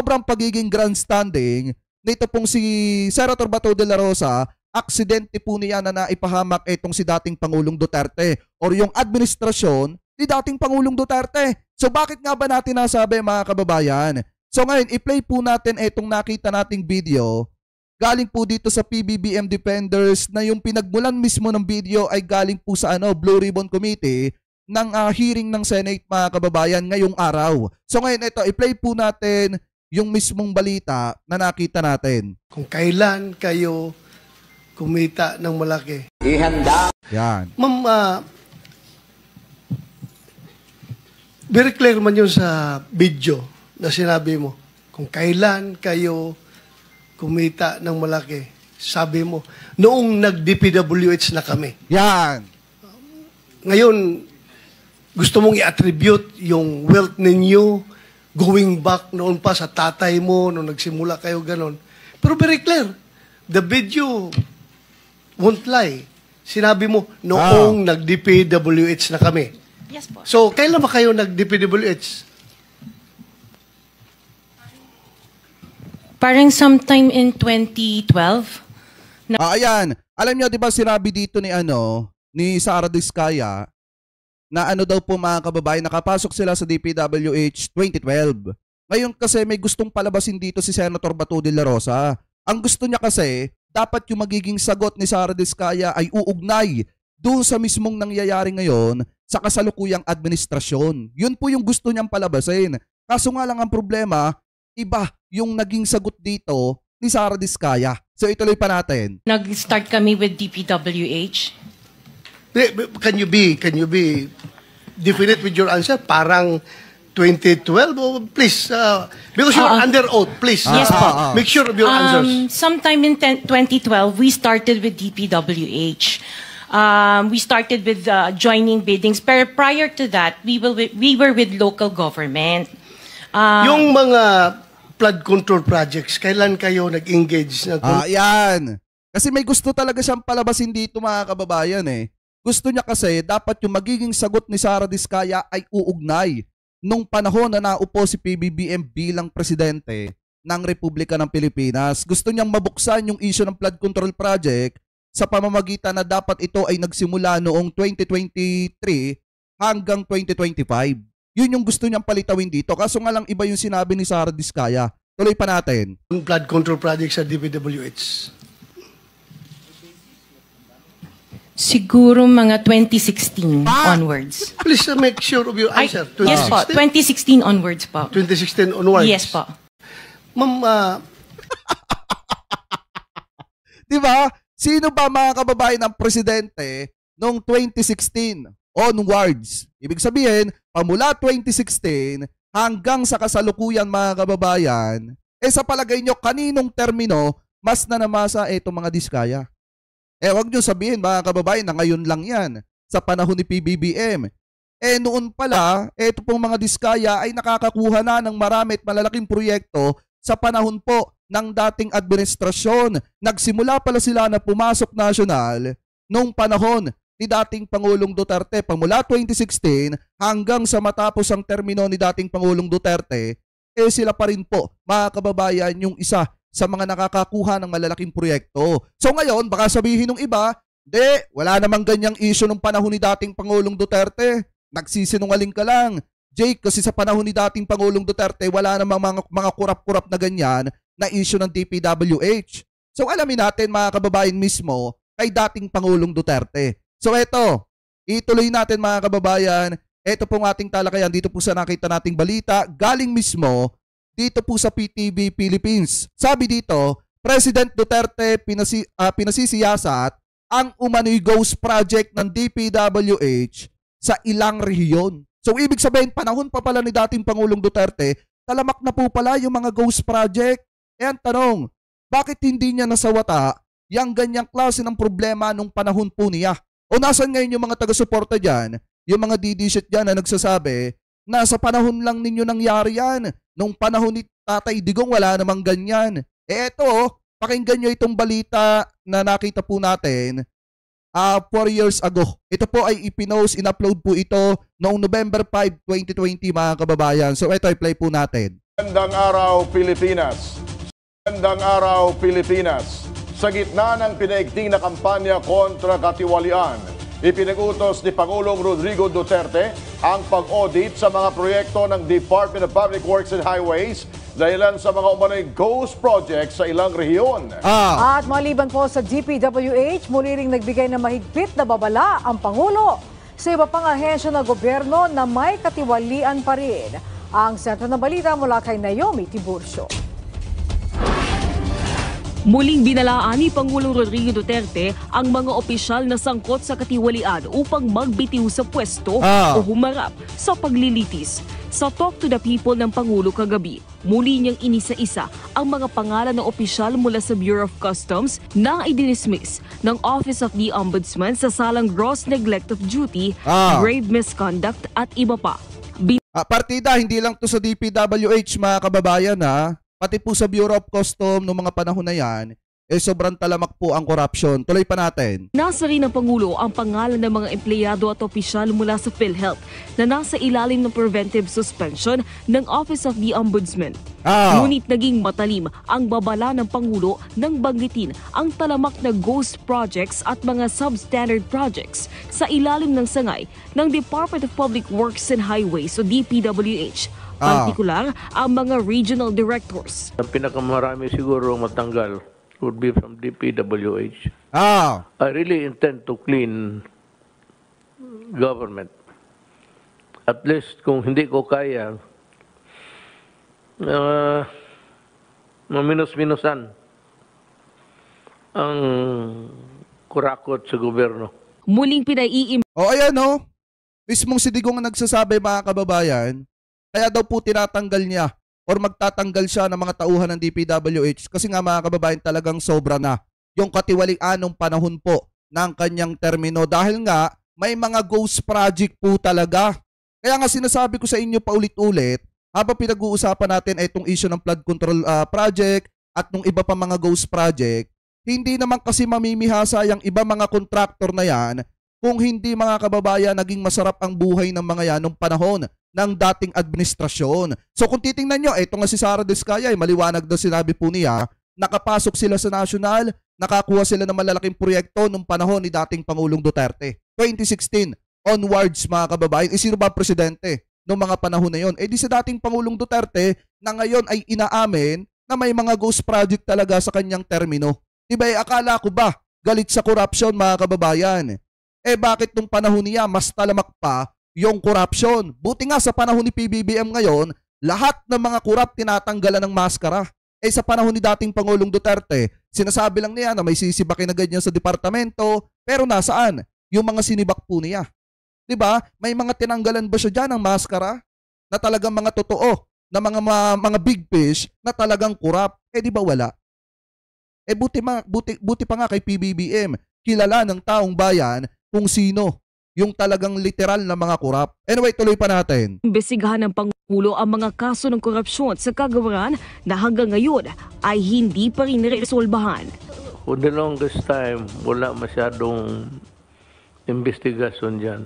sobrang pagiging grandstanding nito pong si Senator Bato de la Rosa, aksidente po niya na naipahamak itong si dating Pangulong Duterte or yung administrasyon ni dating Pangulong Duterte. So bakit nga ba natin nasabi mga kababayan? So ngayon, i-play po natin itong nakita nating video. Galing po dito sa PBBM Defenders na yung pinagmulan mismo ng video ay galing po sa Blue Ribbon Committee ng hearing ng Senate mga kababayan ngayong araw. So ngayon ito, i-play po natin yung mismong balita na nakita natin. Kung kailan kayo kumita ng malaki. Ihanda. Yan. Ma'am, very clear man yun sa video na sinabi mo. Kung kailan kayo kumita ng malaki, sabi mo, noong nag-DPWH na kami. Yan. Ngayon, gusto mong i-attribute yung wealth ninyo going back noon pa sa tatay mo, noong nagsimula kayo ganon. Pero very clear, the video won't lie. Sinabi mo, noong nag-DPWH na kami. Yes po. So, kailan ba kayo nag-DPWH? Parang sometime in 2012. Ayan. Alam niyo 'di ba sinabi dito ni Sara Diskaya na daw po mga kababayan nakapasok sila sa DPWH 2012. Ngayon kasi may gustong palabasin dito si Senator Bato de la Rosa. Ang gusto niya kasi dapat yung magiging sagot ni Sara Diskaya ay uugnay doon sa mismong nangyayari ngayon sa kasalukuyang administrasyon. Yun po yung gusto niyang palabasin. Kaso nga lang ang problema, iba yung naging sagot dito ni Sara Diskaya. So ituloy pa natin. Nag-start kami with DPWH. Can you be definite with your answer? Parang 2012? Oh, please, because you're under oath, please. Yes po. Make sure of your answers. Sometime in 2012, we started with DPWH. We started with joining biddings. Pero prior to that, we were with local government. Yung mga flood control projects, kailan kayo nag-engage? Yan. Kasi may gusto talaga siyang palabasin dito mga kababayan eh. Gusto niya kasi dapat yung magiging sagot ni Sara Diskaya ay uugnay nung panahon na naupo si PBBM bilang presidente ng Republika ng Pilipinas. Gusto niyang mabuksan yung issue ng flood control project sa pamamagitan na dapat ito ay nagsimula noong 2023 hanggang 2025. Yun yung gusto niyang palitawin dito. Kaso nga lang iba yung sinabi ni Sara Diskaya. Tuloy pa natin. Flood control project sa DPWH. Siguro mga 2016 onwards. Please make sure of your answer. Yes po, 2016 onwards po. 2016 onwards? Yes po. Ma'am, diba? Sino ba mga kababayan ng presidente noong 2016 onwards? Ibig sabihin, pamula 2016 hanggang sa kasalukuyan mga kababayan, sa palagay nyo, kaninong termino mas nanamasa itong mga Diskaya? Wag nyo sabihin mga kababayan na ngayon lang yan sa panahon ni PBBM. Noon pala, ito pong mga Diskaya ay nakakakuha na ng marami at malalaking proyekto sa panahon po ng dating administrasyon. Nagsimula pala sila na pumasok national noong panahon ni dating Pangulong Duterte. Pamula 2016 hanggang sa matapos ang termino ni dating Pangulong Duterte, sila pa rin po mga kababayan yung isa sa mga nakakakuha ng malalaking proyekto. So ngayon, baka sabihin ng iba, wala namang ganyang issue nung panahon ni dating Pangulong Duterte. Nagsisinungaling ka lang. Jake, kasi sa panahon ni dating Pangulong Duterte, wala namang mga kurap-kurap na ganyan na issue ng DPWH. So alamin natin mga kababayan mismo kay dating Pangulong Duterte. So eto, ituloy natin mga kababayan. Ito pong ating talakayan dito po sa nakita nating balita. Galing mismo dito po sa PTV Philippines. Sabi dito, President Duterte pinasisiyasat ang umano'y ghost project ng DPWH sa ilang rehiyon. So ibig sabihin, panahon pa pala ni dating Pangulong Duterte, talamak na po pala yung mga ghost project. Ang tanong, bakit hindi niya nasawata yung ganyang klase ng problema nung panahon po niya? O nasan ngayon yung mga taga-suporta dyan, yung mga DD-shit dyan na nagsasabi, na sa panahon lang ninyo nangyari yan. Nung panahon ni Tatay Digong, wala namang ganyan. Eto, pakinggan nyo itong balita na nakita po natin 4 years ago. Ito po ay in-upload po ito noong November 5, 2020 mga kababayan. So ito, i-play po natin. Magandang araw, Pilipinas. Magandang araw, Pilipinas. Sa gitna ng pinaigting na kampanya kontra katiwalian, ipinag-utos ni Pangulong Rodrigo Duterte ang pag-audit sa mga proyekto ng Department of Public Works and Highways dahilan sa mga umano'y ghost projects sa ilang rehiyon. At maliban po sa DPWH, muli ring nagbigay ng mahigpit na babala ang Pangulo sa iba pang ahensya ng gobyerno na may katiwalian pa rin. Ang sentro ng balita mula kay Naomi Tiburcio. Muling binalaan ni Pangulong Rodrigo Duterte ang mga opisyal na sangkot sa katiwalian upang magbitiw sa pwesto o humarap sa paglilitis. Sa Talk to the People ng Pangulo kagabi, muli niyang inisa-isa ang mga pangalan ng opisyal mula sa Bureau of Customs na idinismiss ng Office of the Ombudsman sa salang gross neglect of duty, grave misconduct at iba pa. Partida, hindi lang to sa DPWH mga kababayan pati po sa Bureau of Customs noong mga panahon na yan, sobrang talamak po ang corruption. Tuloy pa natin. Nasa rin ng Pangulo ang pangalan ng mga empleyado at opisyal mula sa PhilHealth na nasa ilalim ng preventive suspension ng Office of the Ombudsman. Ngunit naging matalim ang babala ng Pangulo nang banggitin ang talamak na ghost projects at mga substandard projects sa ilalim ng sangay ng Department of Public Works and Highways o DPWH. Partikular ang mga regional directors. Ang pinakamarami siguro matanggal would be from DPWH. I really intend to clean government. At least kung hindi ko kaya, maminus-minusan ang kurakot sa gobyerno. Muling pinaiim. Ayan mismong si Digong ang nagsasabi mga kababayan, kaya daw po tinatanggal niya or magtatanggal siya ng mga tauhan ng DPWH kasi nga mga kababayan talagang sobra na yung katiwalian ng panahon po ng kanyang termino dahil nga may mga ghost project po talaga. Kaya nga sinasabi ko sa inyo paulit-ulit habang pinag-uusapan natin itong issue ng flood control project at nung iba pa mga ghost project, hindi naman kasi mamimihasa yung iba mga contractor na yan kung hindi mga kababayan naging masarap ang buhay ng mga yan nung panahon ng dating administrasyon. So kung titingnan nyo, ito nga si Sara Diskaya, maliwanag daw sinabi po niya, nakapasok sila sa national, nakakuha sila ng malalaking proyekto nung panahon ni dating Pangulong Duterte. 2016 onwards mga kababayan, sino ba presidente nung mga panahon na yon? Di sa dating Pangulong Duterte na ngayon ay inaamin na may mga ghost project talaga sa kanyang termino. Diba akala ko ba galit sa corruption mga kababayan? Bakit nung panahon niya mas talamak pa yung corruption? Buti nga sa panahon ni PBBM ngayon, lahat ng mga korap tinatanggalan ng maskara. Sa panahon ni dating Pangulong Duterte, sinasabi lang niya na may sisibakin na ganyan sa departamento, pero nasaan? Yung mga sinibak po niya. Diba? May mga tinanggalan ba siya dyan ng maskara? Na talagang mga totoo, na mga big fish na talagang korap. Di ba wala? Buti pa nga kay PBBM, kilala ng taong bayan kung sino yung talagang literal na mga korap. Anyway, tuloy pa natin. Imbestigahan ng Pangulo ang mga kaso ng korupsyon sa kagawaran na hanggang ngayon ay hindi pa rin resolbahan. For the longest time, wala masyadong investigasyon dyan.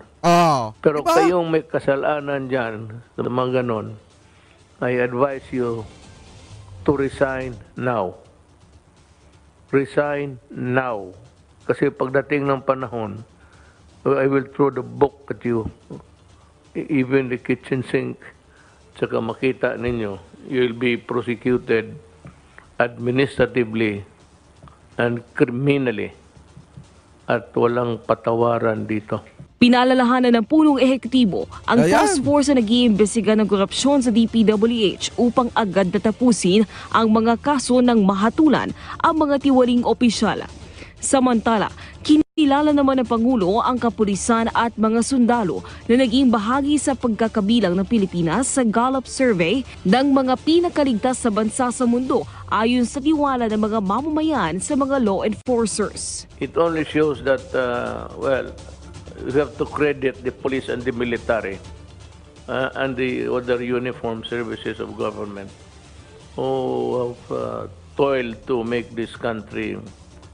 Pero diba? kayong may kasalanan dyan sa mga ganon, I advise you to resign now. Resign now. Kasi pagdating ng panahon, I will throw the book at you. Even the kitchen sink. Tsaka makita ninyo, you'll be prosecuted administratively and criminally. At walang patawaran dito. Pinalalahanan ng punong ehekutibo ang task force na nag-iimbestiga ng korupsyon sa DPWH upang agad natapusin ang mga kaso ng mahatulan ang mga tiwaling opisyal. Samantala, kinilala naman ng Pangulo ang kapulisan at mga sundalo na naging bahagi sa pagkakabilang ng Pilipinas sa Gallup Survey ng mga pinakaligtas sa bansa sa mundo ayon sa tiwala ng mga mamamayan sa mga law enforcers. It only shows that, we have to credit the police and the military and the other uniformed services of government who have toiled to make this country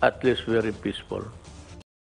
at least very peaceful.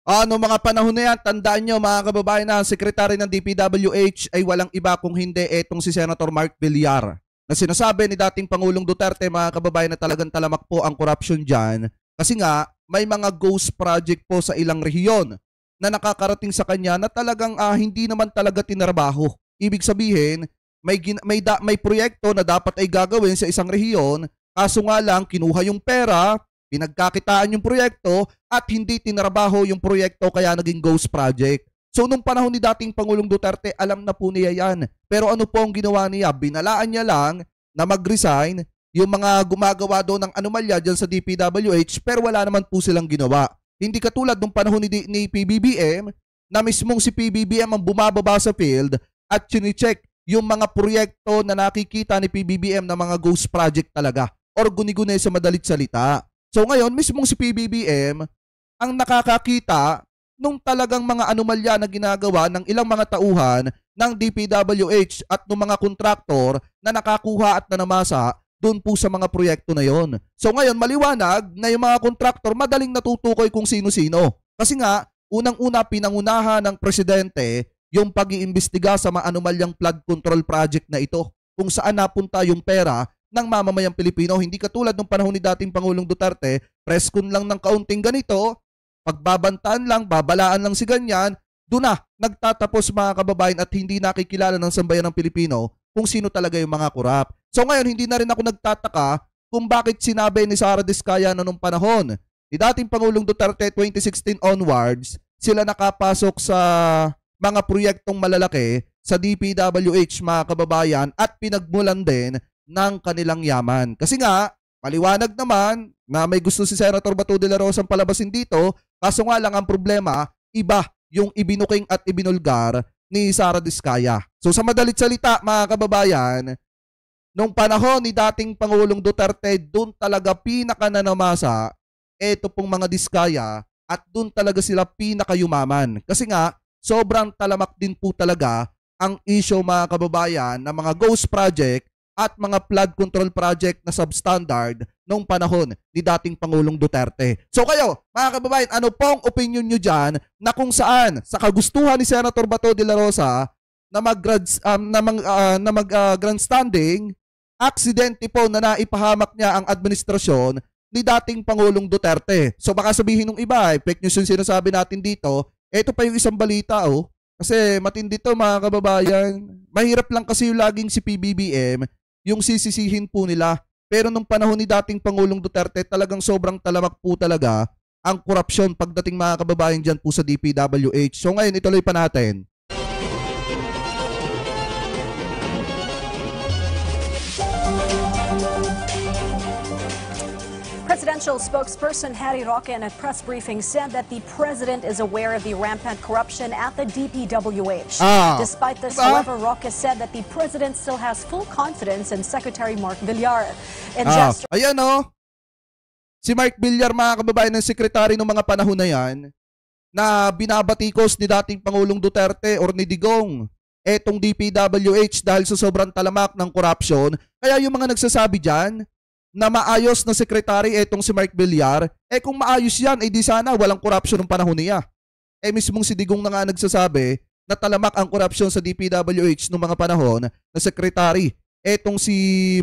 Noong mga panahon na yan, tandaan nyo mga kababayan na ang sekretary ng DPWH ay walang iba kung hindi etong si Senator Mark Villar. na sinasabi ni dating Pangulong Duterte, mga kababayan, na talagang talamak po ang corruption dyan. Kasi nga, may mga ghost project po sa ilang rehiyon na nakakarating sa kanya na talagang hindi naman talaga tinrabaho. Ibig sabihin, may proyekto na dapat ay gagawin sa isang rehiyon, kaso nga lang kinuha yung pera, pinagkakitaan yung proyekto at hindi tinrabaho yung proyekto kaya naging ghost project. So nung panahon ni dating Pangulong Duterte, alam na po niya yan. Pero ano po ang ginawa niya? Binalaan niya lang na mag-resign yung mga gumagawa doon ng anomalya dyan sa DPWH, pero wala naman po silang ginawa. Hindi katulad nung panahon ni PBBM na mismong si PBBM ang bumababa sa field at chine-check yung mga proyekto na nakikita ni PBBM na mga ghost project talaga or guni-guni sa madalit salita. So ngayon, mismong si PBBM ang nakakakita nung talagang mga anomalya na ginagawa ng ilang mga tauhan ng DPWH at ng mga kontraktor na nakakuha at nanamasa doon po sa mga proyekto na yon. So ngayon, maliwanag na yung mga kontraktor madaling natutukoy kung sino-sino. Kasi nga, unang-una pinangunahan ng presidente yung pag-iimbestiga sa mga anomalyang flood control project na ito, kung saan napunta yung pera ng mamamayang Pilipino. Hindi katulad ng panahon ni dating Pangulong Duterte, preskon lang ng kaunting ganito, pagbabantaan lang, babalaan lang si ganyan, doon na nagtatapos mga kababayan at hindi nakikilala ng sambayan ng Pilipino kung sino talaga yung mga korap. So ngayon, hindi na rin ako nagtataka kung bakit sinabi ni Sara Diskaya na nung panahon ni dating Pangulong Duterte 2016 onwards, sila nakapasok sa mga proyektong malalaki sa DPWH mga kababayan at pinagmulan din ng kanilang yaman. Kasi nga, maliwanag naman na may gusto si Senator Bato de la Rosa ang palabasin dito, kaso nga lang ang problema, iba yung ibinuking at ibinulgar ni Sara Diskaya. So sa madalit salita mga kababayan, nung panahon ni dating Pangulong Duterte, doon talaga pinakananamasa eto pong mga Diskaya at doon talaga sila pinakayumaman. Kasi nga, sobrang talamak din po talaga ang issue mga kababayan ng mga ghost project at mga flood control project na substandard nung panahon ni dating Pangulong Duterte. So kayo, mga kababayan, ano pong opinion nyo dyan na kung saan sa kagustuhan ni Senator Bato de la Rosa na mag-grandstanding, aksidente po na naipahamak niya ang administrasyon ni dating Pangulong Duterte. So baka sabihin ng iba, fake news yung sinasabi natin dito, ito pa yung isang balita kasi matindi to mga kababayan. Mahirap lang kasi yung laging si PBBM, yung sisisihin po nila. Pero nung panahon ni dating Pangulong Duterte, talagang sobrang talamak po talaga ang korupsyon pagdating mga kababayan dyan po sa DPWH. So ngayon, ituloy pa natin. Presidential spokesperson Harry Roque in a press briefing said that the president is aware of the rampant corruption at the DPWH. Despite this, however, Roque said that the president still has full confidence in Secretary Mark Villar. Ayan si Mark Villar, mga kababayan, ng sekretary ng mga panahon na yan, na binabatikos ni dating Pangulong Duterte or ni Digong etong DPWH dahil sa sobrang talamak ng corruption. Kaya yung mga nagsasabi dyan na maayos na sekretary etong si Mark Villar, kung maayos yan, di sana walang corruption ng panahon niya. Mismong si Digong na nga nagsasabi na talamak ang corruption sa DPWH noong mga panahon na sekretary etong si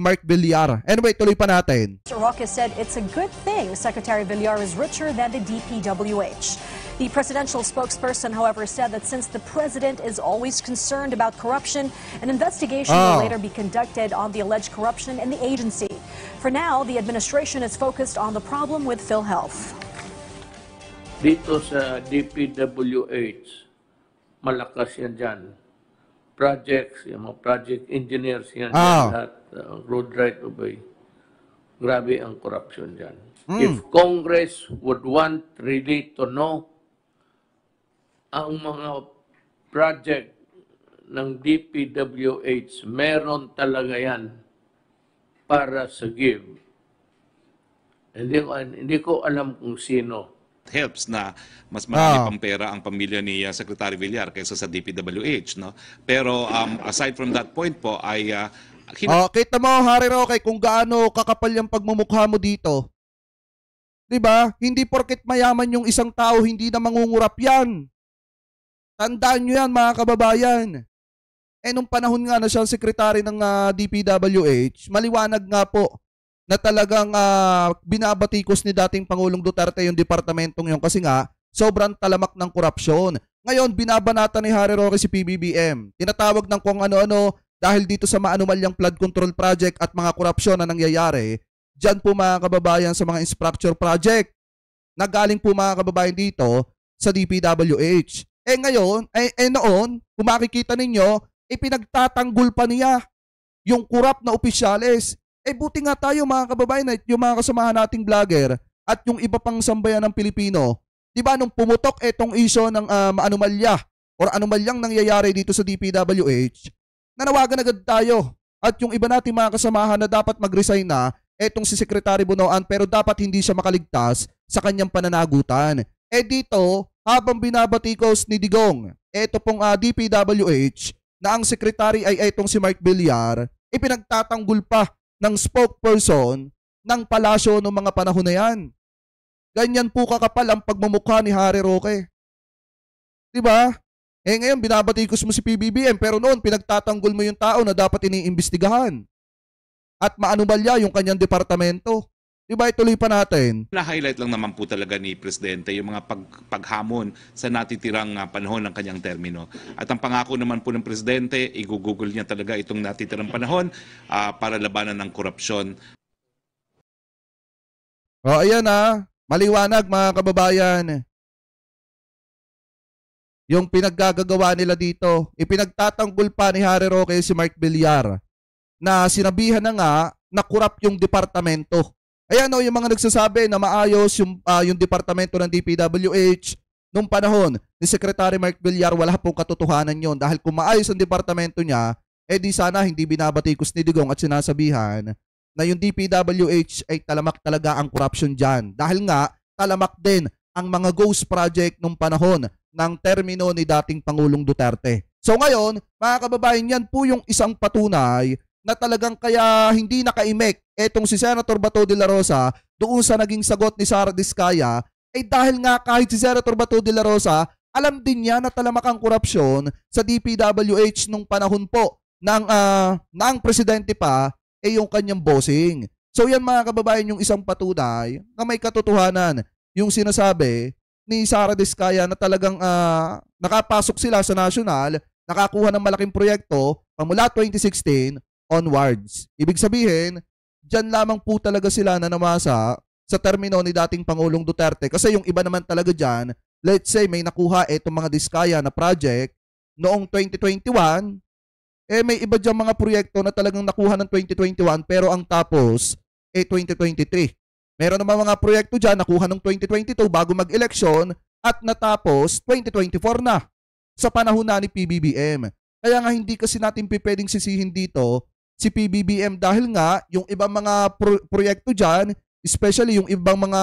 Mark Villar. Anyway, tuloy pa natin. Mr. Roque said it's a good thing Secretary Villar is richer than the DPWH. The presidential spokesperson, however, said that since the president is always concerned about corruption, an investigation will later be conducted on the alleged corruption in the agency. For now, the administration is focused on the problem with PhilHealth. Dito sa DPWH, malakas yan dyan. Projects, yung mga project engineers yan, lahat, road right of way. Grabe ang corruption dyan. If Congress would want really to know ang mga project ng DPWH, meron talaga yan para sa give. Hindi ko alam kung sino. Helps na mas marami pang pera ang pamilya ni Secretary Villar kaysa sa DPWH, no? Pero aside from that point po ay kita mo, Harry Roque, kung gaano kakapal yung pagmumukha mo dito. 'Di ba? Hindi porket mayaman yung isang tao, hindi na mangungurap yan. Tandaan nyo yan, mga kababayan. nung panahon nga na siyang sekretary ng DPWH, maliwanag nga po na talagang binabatikos ni dating Pangulong Duterte yung departamentong yun kasi nga sobrang talamak ng korupsyon. Ngayon, binabanata ni Harry Roque si PBBM. Tinatawag ng kung ano-ano dahil dito sa maanumalyang flood control project at mga korupsyon na nangyayari. Diyan po mga kababayan sa mga infrastructure project. Nagaling po mga kababayan dito sa DPWH. Ngayon, noon, kung makikita ninyo, pinagtatanggol pa niya yung korap na opisyales. Buti nga tayo mga kababayan, yung mga kasamahan nating vlogger at yung iba pang sambayan ng Pilipino. Diba nung pumutok etong issue ng anomalya or anomalyang nangyayari dito sa DPWH, nanawagan agad tayo. At yung iba nating mga kasamahan na dapat mag-resign na, etong si Secretary Bunoan pero dapat hindi siya makaligtas sa kanyang pananagutan. Dito, habang binabatikos ni Digong, eto pong DPWH, na ang secretary ay etong si Mark Villar, pinagtatanggol pa ng spokesperson ng palasyo noong mga panahon na yan. Ganyan po kakapal ang pagmumukha ni Harry Roque. Diba? Ngayon, binabatikos mo si PBBM pero noon pinagtatanggol mo yung tao na dapat iniimbestigahan. At maanumalya yung kanyang departamento. Diba, ituloy pa natin. Na-highlight lang naman po talaga ni Presidente yung mga paghamon sa natitirang panahon ng kanyang termino. At ang pangako naman po ng Presidente, igugugol niya talaga itong natitirang panahon para labanan ng korupsyon. Ayan maliwanag mga kababayan. Yung pinaggagawa nila dito, ipinagtatanggol pa ni Harry Roque si Mark Villar na sinabihan na nga na korap yung departamento. Ayan yung mga nagsasabi na maayos yung departamento ng DPWH nung panahon ni Secretary Mark Villar, wala pong katotohanan yon dahil kung maayos ang departamento niya, di sana hindi binabatikos ni Digong at sinasabihan na yung DPWH ay talamak talaga ang corruption dyan. Dahil nga, talamak din ang mga ghost project nung panahon ng termino ni dating Pangulong Duterte. So ngayon, mga kababayan, yan po yung isang patunay na talagang kaya hindi nakaimek etong si Senator Bato de la Rosa doon sa naging sagot ni Sara Diskaya, dahil nga kahit si Senator Bato de la Rosa, alam din niya na talamak ang korupsyon sa DPWH nung panahon po ng presidente pa, yung kanyang bossing. So yan mga kababayan yung isang patunay na may katotohanan yung sinasabi ni Sara Diskaya na talagang nakapasok sila sa national, nakakuha ng malaking proyekto pamula 2016 onwards. Ibig sabihin, dyan lamang po talaga sila na namasa sa termino ni dating Pangulong Duterte kasi yung iba naman talaga dyan, let's say may nakuha itong mga Diskaya na project noong 2021, may iba dyan mga proyekto na talagang nakuha ng 2021 pero ang tapos 2023. Meron naman mga proyekto dyan nakuha ng 2022 bago mag-eleksyon at natapos 2024 na sa panahon na ni PBBM. Kaya nga hindi kasi natin pwedeng sisihin dito si PBBM dahil nga yung ibang mga proyekto dyan, especially yung ibang mga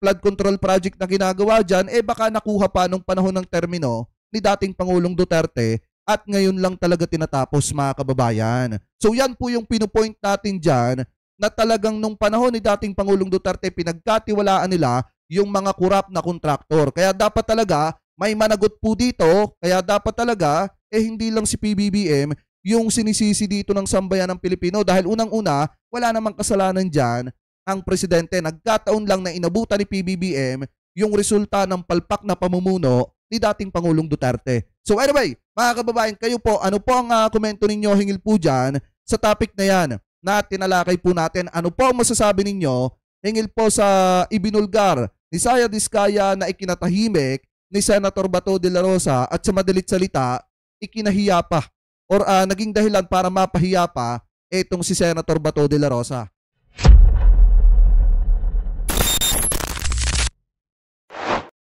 flood control project na ginagawa dyan, baka nakuha pa nung panahon ng termino ni dating Pangulong Duterte at ngayon lang talaga tinatapos mga kababayan. So yan po yung pinupoint natin dyan na talagang nung panahon ni dating Pangulong Duterte pinagkatiwalaan nila yung mga korap na kontraktor. Kaya dapat talaga may managot po dito, kaya dapat talaga hindi lang si PBBM yung sinisisi dito ng sambayan ng Pilipino dahil unang-una wala namang kasalanan dyan ang presidente. Nagkataon lang na inabutan ni PBBM yung resulta ng palpak na pamumuno ni dating Pangulong Duterte. So anyway, mga kababayan, kayo po, ano po ang komento ninyo hingil po dyan sa topic na yan na tinalakay po natin? Ano po ang masasabi ninyo hingil po sa ibinulgar ni Sara Diskaya na ikinatahimik ni Senator Bato de la Rosa at sa madalit salita, ikinahiya pa or naging dahilan para mapahiya pa itong si Senator Bato de la Rosa?